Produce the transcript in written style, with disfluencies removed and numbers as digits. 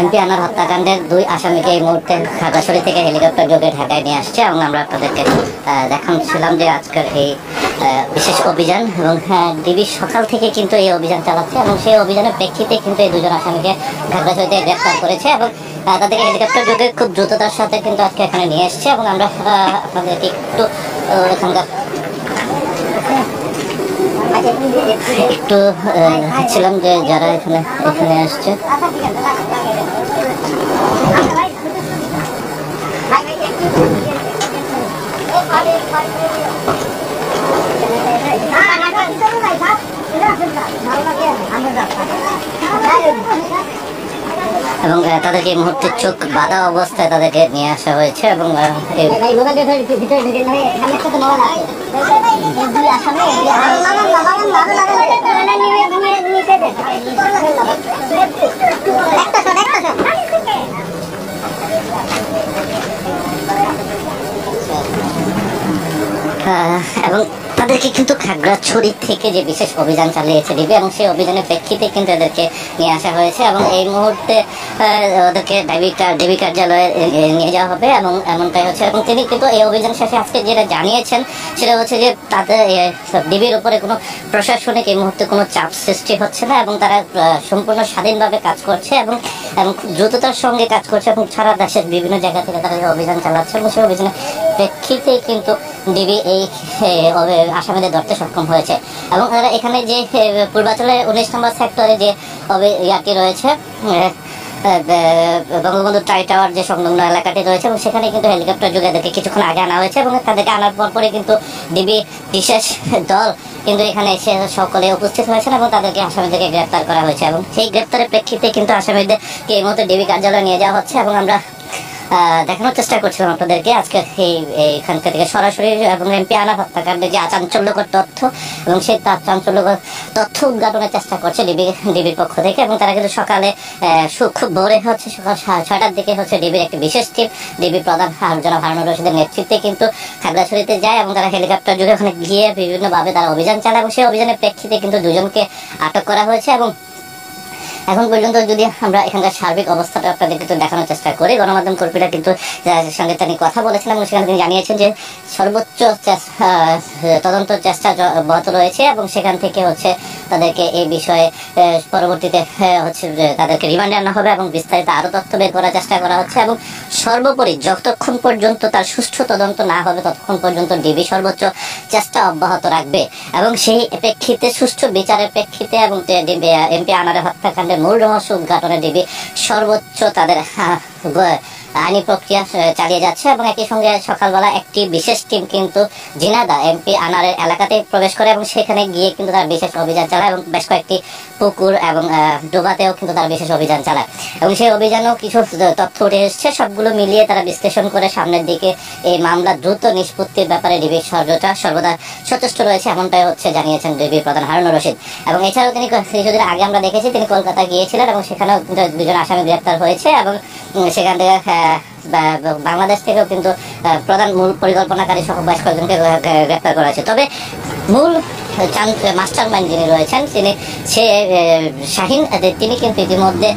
MP আনার হত্যাকাণ্ডের 2 আসামিকে এই মুহূর্তে খাগড়াছড়ি থেকে হেলিকপ্টার যোগে ঢাকায় নিয়ে আসছে এবং আমরা আপনাদেরকে দেখাচ্ছিলাম যে আজকের এই বিশেষ অভিযান এবং ডিবি সকাল থেকে কিন্তু এই অভিযান চালাচ্ছে এবং সেই অভিযানের প্রেক্ষিতে কিন্তু এই 2 জন আসামিকে খাগড়াছড়িতে গ্রেফতার করেছে এবং তাদেরকে হেলিকপ্টার যোগে খুব দ্রুততার সাথে কিন্তু আজকে এখানে নিয়ে এসছে এবং আমরা আপনাদেরকে একটু এখানকার একটু দেখছিলাম যে যারা এখানে আসছে এবং তাদেরকে এই মুহূর্তে চোখ বাঁধা অবস্থায় তাদেরকে নিয়ে আসা হয়েছে এবং এবং তাদেরকে কিন্তু খাগড়াছড়ি থেকে যে বিশেষ অভিযান চালিয়েছে ডিবি এবং সেই অভিযানের প্রেক্ষিতে কিন্তু এদেরকে নিয়ে আসা হয়েছে এবং এই মুহূর্তে ওদেরকে ডিবি কার্যালয়ে নিয়ে যাওয়া হবে এবং এমনটাই হচ্ছে এবং তিনি কিন্তু এই অভিযান শেষে আজকে যেটা জানিয়েছেন সেটা হচ্ছে যে তাদের ডিবির উপরে কোনো প্রশাসনিক এই মুহূর্তে কোনো চাপ সৃষ্টি হচ্ছে না এবং তারা সম্পূর্ণ স্বাধীনভাবে কাজ করছে এবং খুব দ্রুততার সঙ্গে কাজ করছে এবং সারা দেশের বিভিন্ন জায়গা থেকে তারা অভিযান চালাচ্ছে এবং সেই অভিযানের প্রেক্ষিতে কিন্তু ডিবি এই আসামিদের ধরতে সক্ষম হয়েছে এবং এখানে যে পূর্বাঞ্চলের 19 নম্বর সেক্টরে যে ইয়াটি রয়েছে বঙ্গবন্ধু ট্রাই টাওয়ার যে সংলগ্ন এলাকাটি রয়েছে এবং সেখানে কিন্তু হেলিকপ্টার যোগে এদেরকে কিছুক্ষণ আগে আনা হয়েছে এবং তাদেরকে আনার পরে কিন্তু ডিবি বিশেষ দল কিন্তু এখানে এসে সকলে উপস্থিত হয়েছেন এবং তাদেরকে আসামিদেরকে গ্রেপ্তার করা হয়েছে এবং সেই গ্রেপ্তারের প্রেক্ষিতে কিন্তু আসামিদেরকে এই মুহূর্তে ডিবি কার্যালয়ে নিয়ে যাওয়া হচ্ছে এবং আমরা দেখানোর চেষ্টা করছিলাম আপনাদেরকে আজকে এইখানকার থেকে সরাসরি এবং এমপি আনার হত্যাকাণ্ডের যে চাঞ্চল্যকর তথ্য এবং সেই চাঞ্চল্যকর তথ্য উদ্ঘাটনের চেষ্টা করছে ডিবির পক্ষ থেকে এবং তারা কিন্তু সকালে খুব ভোরে হচ্ছে সকাল 6টার দিকে হচ্ছে ডিবির একটি বিশেষ টিম ডিবি প্রধান জনাব হারুনুর রশিদের নেতৃত্বে কিন্তু খাগড়াছড়িতে যায় এবং তারা হেলিকপ্টার যোগে ওখানে গিয়ে বিভিন্নভাবে তারা অভিযান চালায় এবং সেই অভিযানের প্রেক্ষিতে কিন্তু 2 জনকে আটক করা হয়েছে এবং এখন পর্যন্ত যদি আমরা এখানকার সার্বিক অবস্থাটা আপনাদেরকে একটু দেখানোর চেষ্টা করি গণমাধ্যম কর্মীরা কিন্তু সঙ্গে তিনি কথা বলেছেন এবং সেখানে তিনি জানিয়েছেন যে সর্বোচ্চ তদন্ত চেষ্টা অব্যাহত রয়েছে এবং সেখান থেকে হচ্ছে তাদেরকে এই বিষয়ে পরবর্তীতে হচ্ছে তাদেরকে রিমান্ডে আনা হবে এবং বিস্তারিত আরও তথ্য বের করার চেষ্টা করা হচ্ছে এবং সর্বোপরি যতক্ষণ পর্যন্ত তার সুষ্ঠু তদন্ত না হবে ততক্ষণ পর্যন্ত ডিবি সর্বোচ্চ চেষ্টা অব্যাহত রাখবে এবং সেই প্রেক্ষিতে সুষ্ঠু বিচারের প্রেক্ষিতে এবং এমপি আনারের হত্যাকাণ্ডের মূল রহস্য উদ্ঘাটনে ডিবি সর্বোচ্চ তাদের আইনি প্রক্রিয়া চালিয়ে যাচ্ছে এবং একই সঙ্গে সকালবেলা একটি বিশেষ টিম কিন্তু জিনাদা এমপি আনারের এলাকাতে প্রবেশ করে এবং সেখানে গিয়ে কিন্তু তারা বিশেষ অভিযান চালায় এবং বেশ কয়েকটি পুকুর এবং ডোবাতেও কিন্তু তারা বিশেষ অভিযান চালায় এবং সেই অভিযানেও কিছু তথ্য উঠে এসছে সবগুলো মিলিয়ে তারা বিশ্লেষণ করে সামনের দিকে এই মামলা দ্রুত নিষ্পত্তির ব্যাপারে ডিবি সর্বদা সচেষ্ট রয়েছে এমনটাই হচ্ছে জানিয়েছেন ডিবির প্রধান হারুনুর রশিদ এবং এছাড়াও তিনি কিছুদিন আগে আমরা দেখেছি তিনি কলকাতা গিয়েছিলেন এবং সেখানেও 2 জন আসামি গ্রেপ্তার হয়েছে এবং সেখান থেকে বাংলাদেশ থেকেও কিন্তু প্রধান মূল পরিকল্পনাকারী সহ বেশ কয়েকজনকে গ্রেপ্তার করা হয়েছে তবে মূল মাস্টার মাইন্ড যিনি রয়েছেন তিনি শাহিন তিনি কিন্তু ইতিমধ্যে